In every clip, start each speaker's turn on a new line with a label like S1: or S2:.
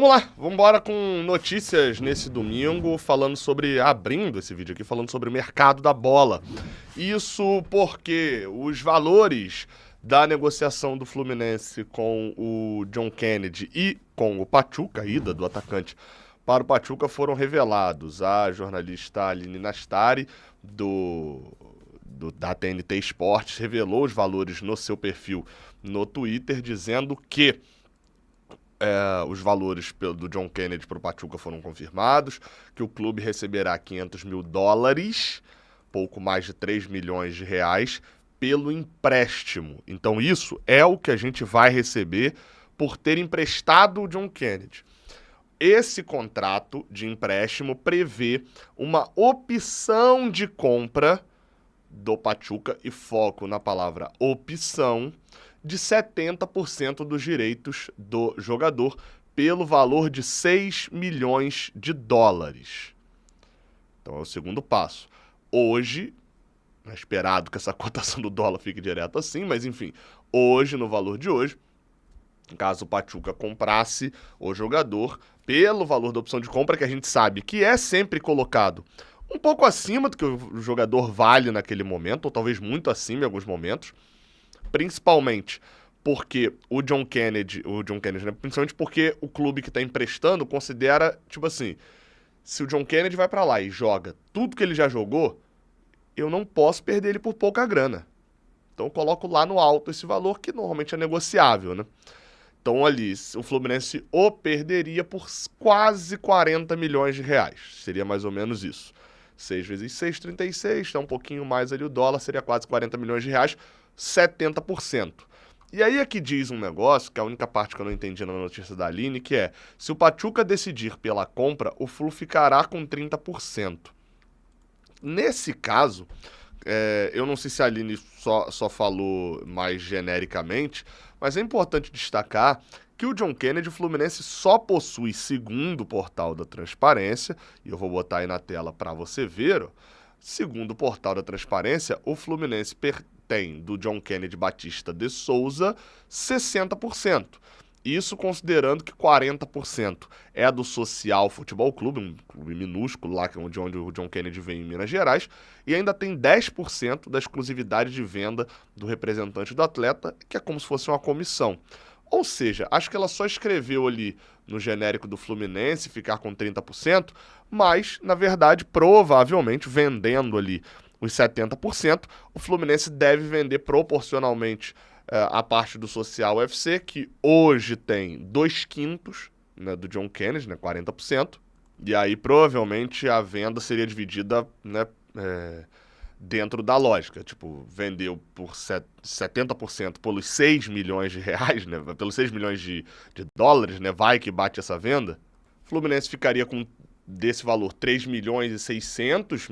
S1: Vamos lá, vamos embora com notícias nesse domingo, abrindo esse vídeo aqui, falando sobre o mercado da bola. Isso porque os valores da negociação do Fluminense com o John Kennedy e com o Pachuca, a ida do atacante para o Pachuca, foram revelados. A jornalista Aline Nastari, da TNT Esportes, revelou os valores no seu perfil no Twitter, dizendo que os valores do John Kennedy para o Pachuca foram confirmados, que o clube receberá US$ 500 mil, pouco mais de 3 milhões de reais, pelo empréstimo. Então isso é o que a gente vai receber por ter emprestado o John Kennedy. Esse contrato de empréstimo prevê uma opção de compra do Pachuca, e foco na palavra opção, de 70% dos direitos do jogador pelo valor de US$ 6 milhões. Então é o segundo passo. Hoje, é esperado que essa cotação do dólar fique direto assim, mas enfim, hoje, no valor de hoje, caso o Pachuca comprasse o jogador pelo valor da opção de compra, que a gente sabe que é sempre colocado um pouco acima do que o jogador vale naquele momento, ou talvez muito acima em alguns momentos, principalmente porque o John Kennedy, né? Principalmente porque o clube que está emprestando considera, tipo assim, se o John Kennedy vai para lá e joga tudo que ele já jogou, eu não posso perder ele por pouca grana. Então eu coloco lá no alto esse valor, que normalmente é negociável, né? Então ali, o Fluminense o perderia por quase 40 milhões de reais. Seria mais ou menos isso. 6 vezes 6, 36, tá um pouquinho mais ali o dólar, seria quase 40 milhões de reais, 70%. E aí aqui diz um negócio, que é a única parte que eu não entendi na notícia da Aline, que é, se o Pachuca decidir pela compra, o Flu ficará com 30%. Nesse caso, eu não sei se a Aline só falou mais genericamente, mas é importante destacar que o John Kennedy, o Fluminense só possui, segundo o portal da Transparência, e eu vou botar aí na tela para você ver, ó, segundo o portal da Transparência, o Fluminense tem do John Kennedy Batista de Souza 60%. Isso considerando que 40% é do Social Futebol Clube, um clube minúsculo lá, onde o John Kennedy vem em Minas Gerais, e ainda tem 10% da exclusividade de venda do representante do atleta, que é como se fosse uma comissão. Ou seja, acho que ela só escreveu ali no genérico do Fluminense ficar com 30%, mas, na verdade, provavelmente, vendendo ali os 70%, o Fluminense deve vender proporcionalmente a parte do Social UFC, que hoje tem 2/5, né, do John Kennedy, né, 40%, e aí provavelmente a venda seria dividida, né, dentro da lógica, tipo, vendeu por 70% pelos 6 milhões de reais, né, pelos 6 milhões de dólares, né, vai que bate essa venda, o Fluminense ficaria com, desse valor, 3 milhões e 600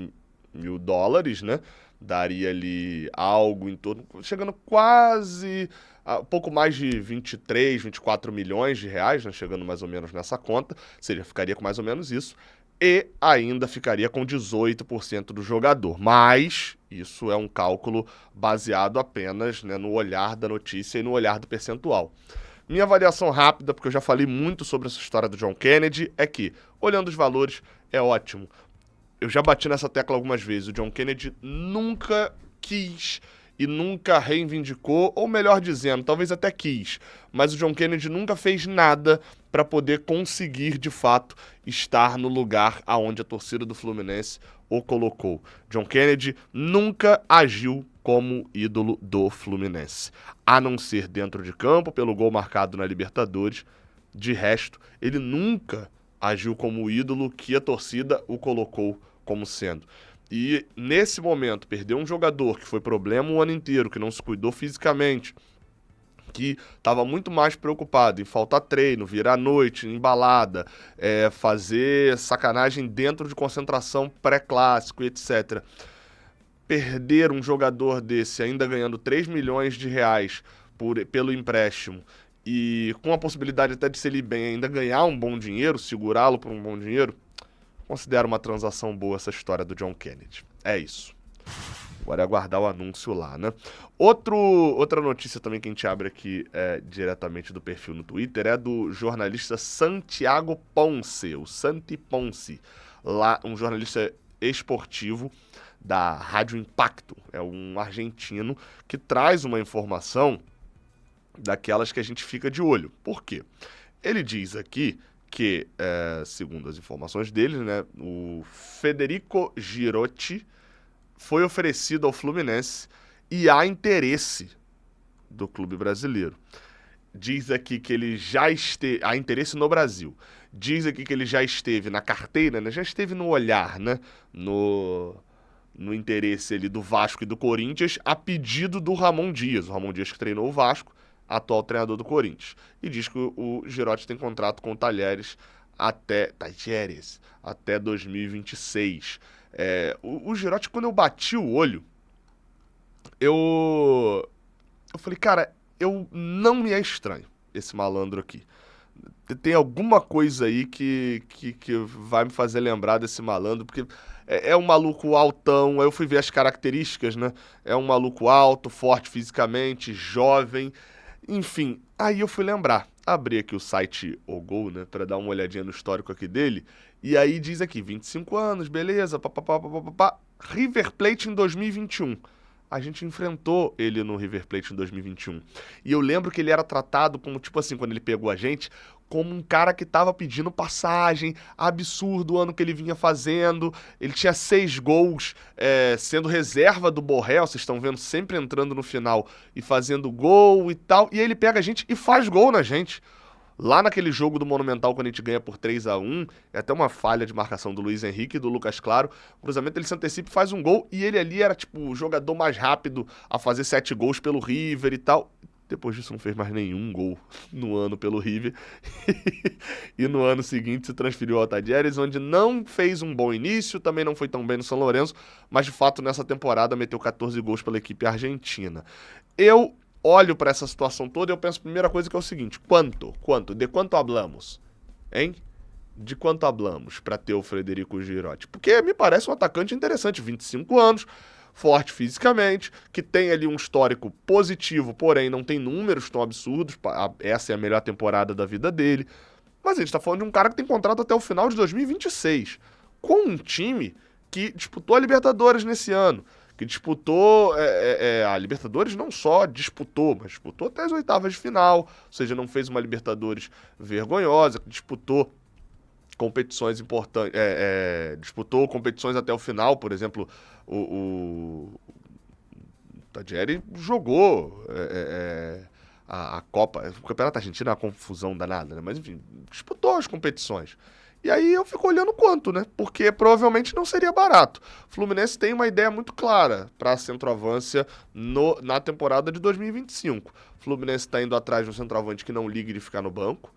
S1: mil dólares, né, daria ali algo em torno, chegando quase a pouco mais de 23, 24 milhões de reais, né, chegando mais ou menos nessa conta, ou seja, ficaria com mais ou menos isso, e ainda ficaria com 18% do jogador. Mas isso é um cálculo baseado apenas, né, no olhar da notícia e no olhar do percentual. Minha avaliação rápida, porque eu já falei muito sobre essa história do John Kennedy, é que, olhando os valores, é ótimo. Eu já bati nessa tecla algumas vezes. O John Kennedy nunca quis e nunca reivindicou, ou melhor dizendo, talvez até quis, mas o John Kennedy nunca fez nada para poder conseguir, de fato, estar no lugar aonde a torcida do Fluminense o colocou. John Kennedy nunca agiu como ídolo do Fluminense, a não ser dentro de campo, pelo gol marcado na Libertadores. De resto, ele nunca agiu como o ídolo que a torcida o colocou como sendo. E nesse momento, perder um jogador que foi problema o ano inteiro, que não se cuidou fisicamente, que estava muito mais preocupado em faltar treino, vir à noite, em balada, fazer sacanagem dentro de concentração pré-clássico, etc. Perder um jogador desse ainda ganhando 3 milhões de reais pelo empréstimo e com a possibilidade até de, se ele bem, ainda ganhar um bom dinheiro, segurá-lo por um bom dinheiro, considero uma transação boa essa história do John Kennedy. É isso. Agora é aguardar o anúncio lá, né? Outra notícia também que a gente abre aqui diretamente do perfil no Twitter é do jornalista Santiago Ponce, o Santi Ponce, lá, um jornalista esportivo da Rádio Impacto. É um argentino que traz uma informação daquelas que a gente fica de olho. Por quê? Ele diz aqui que, segundo as informações dele, né, o Federico Girotti foi oferecido ao Fluminense e há interesse do clube brasileiro. Diz aqui que ele já esteve... Há interesse no Brasil. Diz aqui que ele já esteve na carteira, né? Já esteve no olhar, né? No interesse ali do Vasco e do Corinthians, a pedido do Ramon Dias. O Ramon Dias que treinou o Vasco, atual treinador do Corinthians. E diz que o Girotti tem contrato com o Talheres até 2026. O Girotti, quando eu bati o olho, eu falei, cara, não me é estranho esse malandro aqui. Tem alguma coisa aí que vai me fazer lembrar desse malandro, porque é um maluco altão, aí eu fui ver as características, né? É um maluco alto, forte fisicamente, jovem, enfim. Aí eu fui lembrar, abri aqui o site Ogol, né, pra dar uma olhadinha no histórico aqui dele, e aí diz aqui, 25 anos, beleza, papapá, papapá, River Plate em 2021. A gente enfrentou ele no River Plate em 2021. E eu lembro que ele era tratado como, tipo assim, quando ele pegou a gente, como um cara que tava pedindo passagem, absurdo o ano que ele vinha fazendo. Ele tinha 6 gols, sendo reserva do Borrell, vocês estão vendo, sempre entrando no final e fazendo gol e tal. E aí ele pega a gente e faz gol na gente. Lá naquele jogo do Monumental, quando a gente ganha por 3-1, é até uma falha de marcação do Luiz Henrique e do Lucas Claro. O cruzamento, ele se antecipa e faz um gol. E ele ali era, tipo, o jogador mais rápido a fazer 7 gols pelo River e tal. Depois disso, não fez mais nenhum gol no ano pelo River. E no ano seguinte se transferiu ao Talheres, onde não fez um bom início, também não foi tão bem no São Lourenço, mas de fato nessa temporada meteu 14 gols pela equipe argentina. Eu olho para essa situação toda e eu penso a primeira coisa que é o seguinte: de quanto hablamos? Hein? De quanto hablamos para ter o Federico Girotti? Porque me parece um atacante interessante, 25 anos, forte fisicamente, que tem ali um histórico positivo, porém não tem números tão absurdos, essa é a melhor temporada da vida dele, mas a gente tá falando de um cara que tem contrato até o final de 2026, com um time que disputou a Libertadores nesse ano, que disputou a Libertadores, não só disputou, mas disputou até as oitavas de final, ou seja, não fez uma Libertadores vergonhosa, que disputou competições importantes, disputou competições até o final, por exemplo, o Taglieri jogou a Copa, o Campeonato Argentino é uma confusão danada, né? Mas enfim, disputou as competições. E aí eu fico olhando quanto, né? Porque provavelmente não seria barato. O Fluminense tem uma ideia muito clara para a centroavância na temporada de 2025. O Fluminense está indo atrás de um centroavante que não ligue de ficar no banco,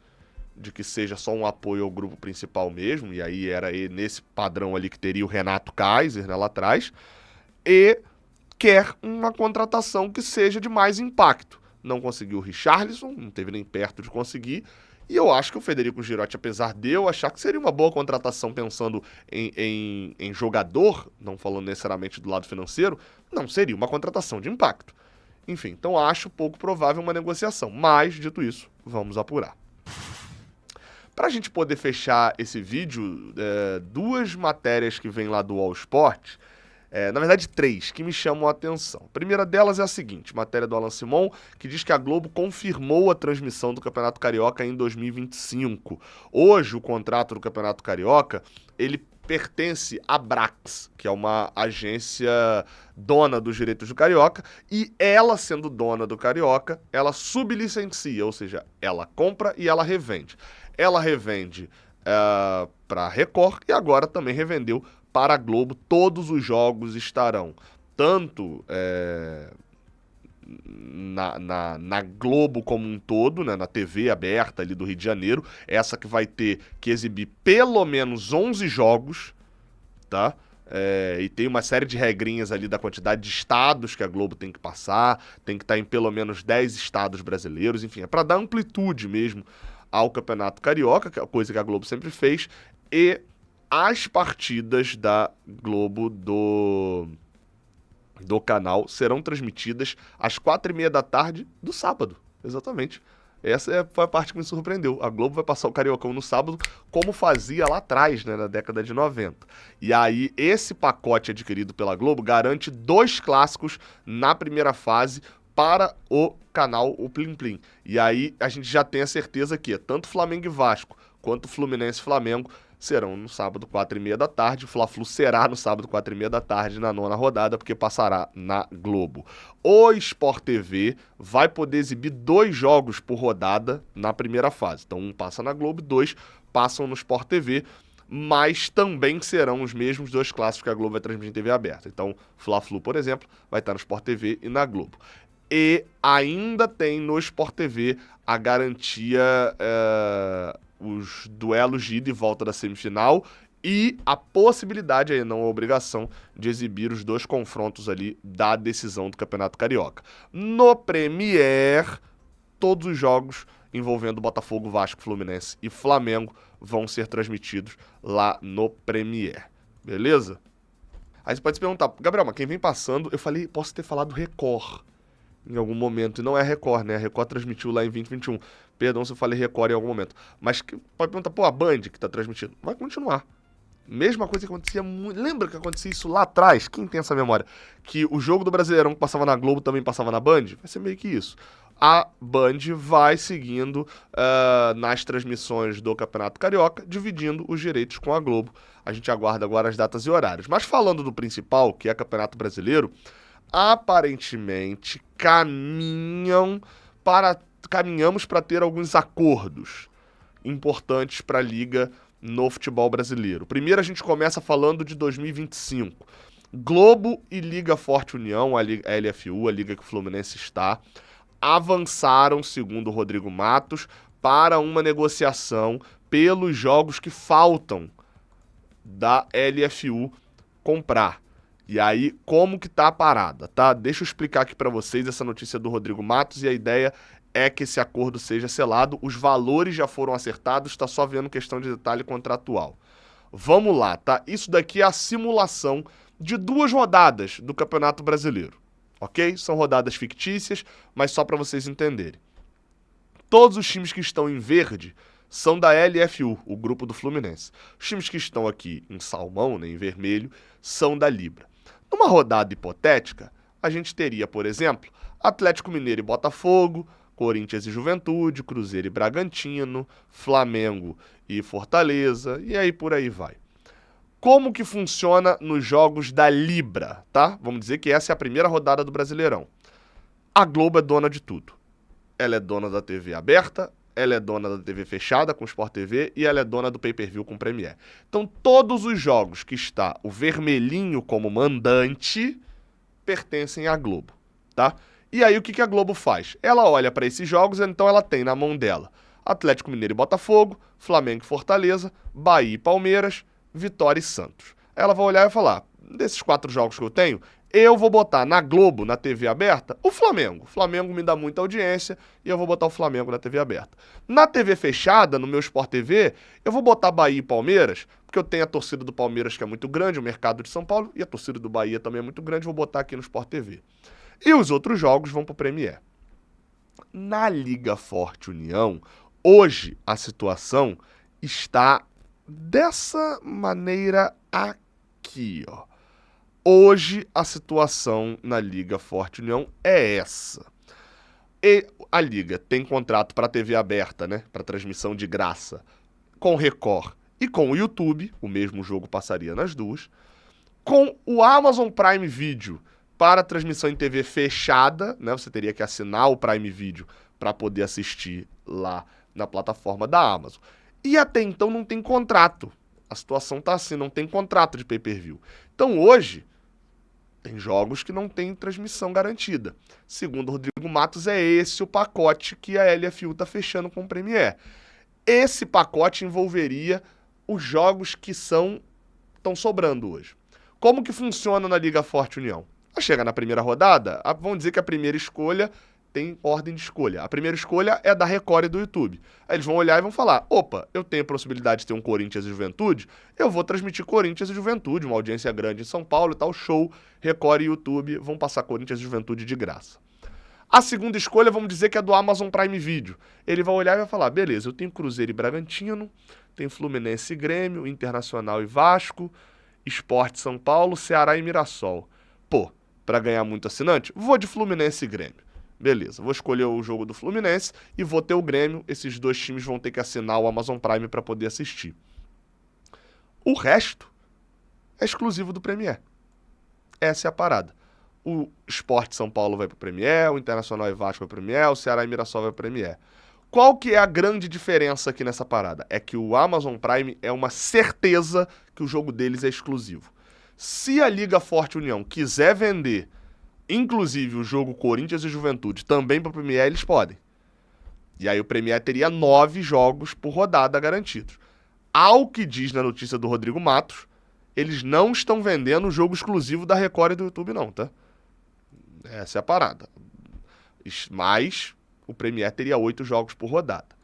S1: de que seja só um apoio ao grupo principal mesmo, e aí era nesse padrão ali que teria o Renato Kaiser, né, lá atrás, e quer uma contratação que seja de mais impacto. Não conseguiu o Richarlison, não teve nem perto de conseguir, e eu acho que o Federico Girotti, apesar de eu achar que seria uma boa contratação pensando em jogador, não falando necessariamente do lado financeiro, não seria uma contratação de impacto. Enfim, então acho pouco provável uma negociação, mas, dito isso, vamos apurar. Para a gente poder fechar esse vídeo, 2 matérias que vêm lá do All Sport, na verdade 3, que me chamam a atenção. A primeira delas é a seguinte, matéria do Alan Simon, que diz que a Globo confirmou a transmissão do Campeonato Carioca em 2025. Hoje, o contrato do Campeonato Carioca, ele pertence à Brax, que é uma agência dona dos direitos do Carioca, e ela, sendo dona do Carioca, ela sublicencia, ou seja, ela compra e ela revende. Ela revende para a Record e agora também revendeu para a Globo. Todos os jogos estarão tanto na Globo como um todo, né, na TV aberta ali do Rio de Janeiro, essa que vai ter que exibir pelo menos 11 jogos, tá? E tem uma série de regrinhas ali da quantidade de estados que a Globo tem que passar, tem que estar em pelo menos 10 estados brasileiros, enfim, é para dar amplitude mesmo ao Campeonato Carioca, que é a coisa que a Globo sempre fez, e as partidas da Globo do canal serão transmitidas às 4h30 da tarde do sábado. Exatamente. Essa foi a parte que me surpreendeu. A Globo vai passar o Cariocão no sábado, como fazia lá atrás, né, na década de 90. E aí, esse pacote adquirido pela Globo garante 2 clássicos na primeira fase para o canal O Plim Plim. E aí, a gente já tem a certeza que tanto Flamengo e Vasco, quanto Fluminense e Flamengo serão no sábado, 4h30 da tarde. O Fla-Flu será no sábado, 4h30 da tarde, na 9ª rodada, porque passará na Globo. O Sport TV vai poder exibir 2 jogos por rodada na primeira fase. Então, um passa na Globo e 2 passam no Sport TV, mas também serão os mesmos 2 clássicos que a Globo vai transmitir em TV aberta. Então, Fla-Flu, por exemplo, vai estar no Sport TV e na Globo. E ainda tem no Sport TV a garantia... os duelos de ida e volta da semifinal e a possibilidade, aí não a obrigação, de exibir os 2 confrontos ali da decisão do Campeonato Carioca. No Premier, todos os jogos envolvendo Botafogo, Vasco, Fluminense e Flamengo vão ser transmitidos lá no Premier. Beleza? Aí você pode se perguntar, Gabriel, mas quem vem passando, eu falei, posso ter falado Record em algum momento, e não é a Record, né? A Record transmitiu lá em 2021. Perdão se eu falei Record em algum momento. Mas pode perguntar, pô, a Band que tá transmitindo, vai continuar. Mesma coisa que acontecia muito. Lembra que acontecia isso lá atrás? Quem tem essa memória? Que o jogo do Brasileirão que passava na Globo também passava na Band? Vai ser meio que isso. A Band vai seguindo nas transmissões do Campeonato Carioca, dividindo os direitos com a Globo. A gente aguarda agora as datas e horários. Mas falando do principal, que é o Campeonato Brasileiro, aparentemente caminhamos para ter alguns acordos importantes para a Liga no futebol brasileiro. Primeiro a gente começa falando de 2025. Globo e Liga Forte União, a LFU, a liga que o Fluminense está, avançaram, segundo o Rodrigo Matos, para uma negociação pelos jogos que faltam da LFU comprar. E aí, como que tá a parada, tá? Deixa eu explicar aqui para vocês essa notícia do Rodrigo Matos, e a ideia é que esse acordo seja selado. Os valores já foram acertados, tá só vendo questão de detalhe contratual. Vamos lá, tá? Isso daqui é a simulação de 2 rodadas do Campeonato Brasileiro, ok? São rodadas fictícias, mas só para vocês entenderem. Todos os times que estão em verde são da LFU, o grupo do Fluminense. Os times que estão aqui em salmão, né, em vermelho, são da Libra. Numa rodada hipotética, a gente teria, por exemplo, Atlético Mineiro e Botafogo, Corinthians e Juventude, Cruzeiro e Bragantino, Flamengo e Fortaleza, e aí por aí vai. Como que funciona nos jogos da Libra, tá? Vamos dizer que essa é a primeira rodada do Brasileirão. A Globo é dona de tudo. Ela é dona da TV aberta, ela é dona da TV fechada com Sport TV e ela é dona do pay-per-view com Premier. Então, todos os jogos que está o vermelhinho como mandante pertencem à Globo, tá? E aí, o que a Globo faz? Ela olha para esses jogos, então ela tem na mão dela Atlético Mineiro e Botafogo, Flamengo e Fortaleza, Bahia e Palmeiras, Vitória e Santos. Ela vai olhar e falar, desses 4 jogos que eu tenho, eu vou botar na Globo, na TV aberta, o Flamengo. O Flamengo me dá muita audiência e eu vou botar o Flamengo na TV aberta. Na TV fechada, no meu Sport TV, eu vou botar Bahia e Palmeiras, porque eu tenho a torcida do Palmeiras que é muito grande, o mercado de São Paulo, e a torcida do Bahia também é muito grande, vou botar aqui no Sport TV. E os outros jogos vão para o Premier. Na Liga Forte União, hoje a situação está dessa maneira aqui, ó. Hoje a situação na Liga Forte União é essa. E a Liga tem contrato para TV aberta, né, para transmissão de graça, com o Record e com o YouTube, o mesmo jogo passaria nas duas, com o Amazon Prime Video para transmissão em TV fechada, né, você teria que assinar o Prime Video para poder assistir lá na plataforma da Amazon. E até então não tem contrato. A situação tá assim, não tem contrato de pay-per-view. Então hoje, tem jogos que não tem transmissão garantida. Segundo o Rodrigo Matos, é esse o pacote que a LFU tá fechando com o Premier. Esse pacote envolveria os jogos que estão sobrando hoje. Como que funciona na Liga Forte União? Chega na primeira rodada, vamos dizer que a primeira escolha tem ordem de escolha. A primeira escolha é da Record e do YouTube. Aí eles vão olhar e vão falar, opa, eu tenho a possibilidade de ter um Corinthians e Juventude, eu vou transmitir Corinthians e Juventude, uma audiência grande em São Paulo e tal, show, Record e YouTube vão passar Corinthians e Juventude de graça. A segunda escolha, vamos dizer que é do Amazon Prime Video. Ele vai olhar e vai falar, beleza, eu tenho Cruzeiro e Bragantino, tenho Fluminense e Grêmio, Internacional e Vasco, Sport São Paulo, Ceará e Mirassol. Pô, pra ganhar muito assinante, vou de Fluminense e Grêmio. Beleza, vou escolher o jogo do Fluminense e vou ter o Grêmio. Esses dois times vão ter que assinar o Amazon Prime para poder assistir. O resto é exclusivo do Premiere. Essa é a parada. O Sport São Paulo vai pro Premiere, o Internacional e Vasco vai pro Premiere, o Ceará e Mirassol vai pro Premiere. Qual que é a grande diferença aqui nessa parada? É que o Amazon Prime é uma certeza que o jogo deles é exclusivo. Se a Liga Forte União quiser vender, inclusive o jogo Corinthians e Juventude, também para o Premiere, eles podem. E aí o Premiere teria 9 jogos por rodada garantidos. Ao que diz na notícia do Rodrigo Matos, eles não estão vendendo o jogo exclusivo da Record e do YouTube não, tá? Essa é a parada. Mas o Premiere teria 8 jogos por rodada.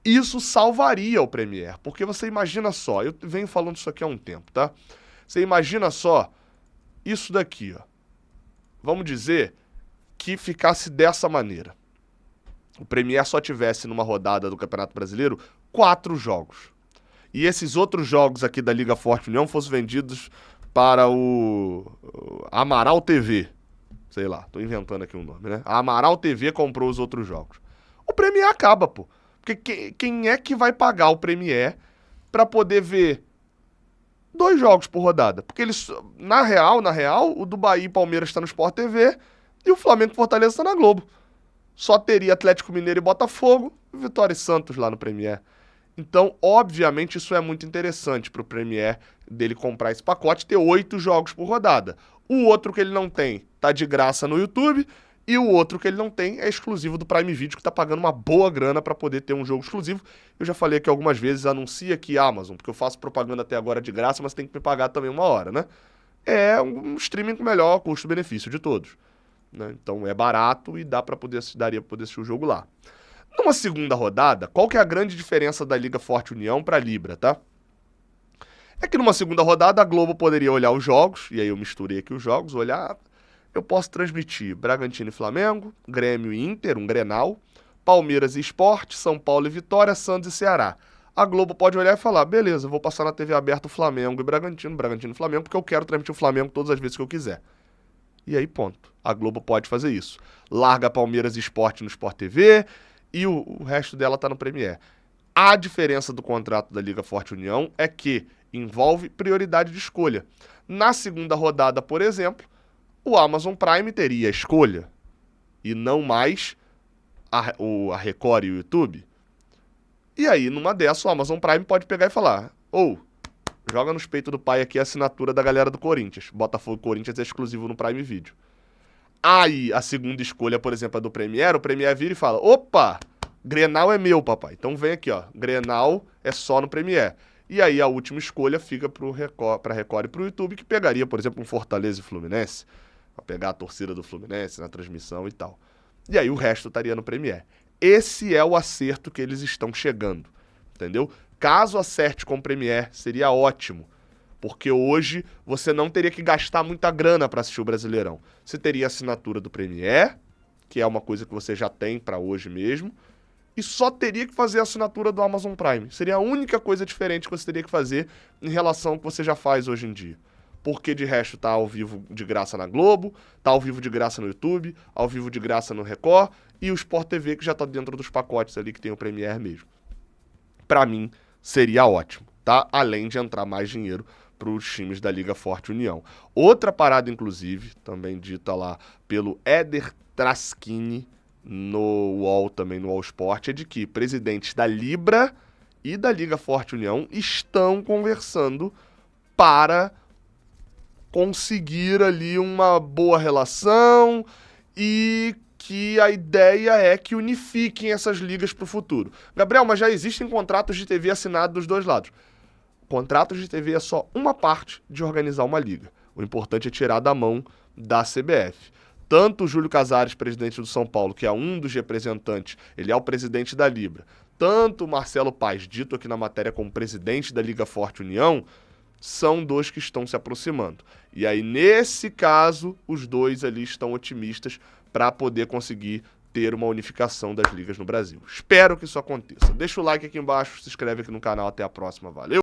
S1: Isso salvaria o Premiere, porque você imagina só, eu venho falando isso aqui há um tempo, tá? Você imagina só isso daqui, ó. Vamos dizer que ficasse dessa maneira. O Premiere só tivesse numa rodada do Campeonato Brasileiro 4 jogos. E esses outros jogos aqui da Liga Forte União fossem vendidos para o Amaral TV. Sei lá, tô inventando aqui um nome, né? A Amaral TV comprou os outros jogos. O Premiere acaba, pô. Porque quem é que vai pagar o Premiere para poder ver 2 jogos por rodada? Porque eles, na real, o do Bahia e Palmeiras está no Sport TV e o Flamengo e Fortaleza está na Globo. Só teria Atlético Mineiro e Botafogo, Vitória e Santos lá no Premiere. Então, obviamente, isso é muito interessante pro Premiere dele comprar esse pacote e ter 8 jogos por rodada. O outro que ele não tem tá de graça no YouTube e o outro que ele não tem é exclusivo do Prime Video, que tá pagando uma boa grana para poder ter um jogo exclusivo. Eu já falei aqui algumas vezes, anuncia aqui Amazon, porque eu faço propaganda até agora de graça, mas tem que me pagar também uma hora, né? É um streaming com melhor custo-benefício de todos, né? Então é barato e daria pra poder assistir o jogo lá. Numa segunda rodada, qual que é a grande diferença da Liga Forte União para a Libra, tá? É que numa segunda rodada a Globo poderia olhar os jogos, e aí eu misturei aqui os jogos, olhar, eu posso transmitir Bragantino e Flamengo, Grêmio e Inter, um Grenal, Palmeiras e Sport, São Paulo e Vitória, Santos e Ceará. A Globo pode olhar e falar, beleza, eu vou passar na TV aberta o Flamengo e Bragantino e Flamengo, porque eu quero transmitir o Flamengo todas as vezes que eu quiser. E aí ponto, a Globo pode fazer isso. Larga Palmeiras e Sport no Sport TV, e o resto dela tá no Premiere. A diferença do contrato da Liga Forte União é que envolve prioridade de escolha. Na segunda rodada, por exemplo, o Amazon Prime teria a escolha e não mais a Record e o YouTube. E aí, numa dessas, o Amazon Prime pode pegar e falar, joga nos peitos do pai aqui a assinatura da galera do Corinthians. Botafogo e Corinthians é exclusivo no Prime Video. Aí, a segunda escolha, por exemplo, é do Premiere, o Premiere vira e fala, opa, Grenal é meu, papai. Então vem aqui, ó, Grenal é só no Premiere. E aí a última escolha fica pra Record e pro YouTube, que pegaria, por exemplo, um Fortaleza e Fluminense, pra pegar a torcida do Fluminense na transmissão e tal. E aí o resto estaria no Premiere. Esse é o acerto que eles estão chegando, entendeu? Caso acerte com o Premiere, seria ótimo. Porque hoje você não teria que gastar muita grana para assistir o Brasileirão. Você teria a assinatura do Premiere, que é uma coisa que você já tem para hoje mesmo, e só teria que fazer a assinatura do Amazon Prime. Seria a única coisa diferente que você teria que fazer em relação ao que você já faz hoje em dia. Porque de resto tá ao vivo de graça na Globo, tá ao vivo de graça no YouTube, ao vivo de graça no Record, e o Sport TV que já tá dentro dos pacotes ali que tem o Premiere mesmo. Para mim, seria ótimo, tá? Além de entrar mais dinheiro para os times da Liga Forte União. Outra parada, inclusive, também dita lá pelo Éder Traschini no UOL, também no UOL Sport, é de que presidentes da Libra e da Liga Forte União estão conversando para conseguir ali uma boa relação e que a ideia é que unifiquem essas ligas para o futuro. Gabriel, mas já existem contratos de TV assinados dos dois lados. Contratos de TV é só uma parte de organizar uma liga. O importante é tirar da mão da CBF. tanto o Júlio Casares, presidente do São Paulo, que é um dos representantes, ele é o presidente da Libra, tanto o Marcelo Paes, dito aqui na matéria como presidente da Liga Forte União, são dois que estão se aproximando. E aí, nesse caso, os dois ali estão otimistas para poder conseguir ter uma unificação das ligas no Brasil. Espero que isso aconteça. Deixa o like aqui embaixo, se inscreve aqui no canal. Até a próxima. Valeu!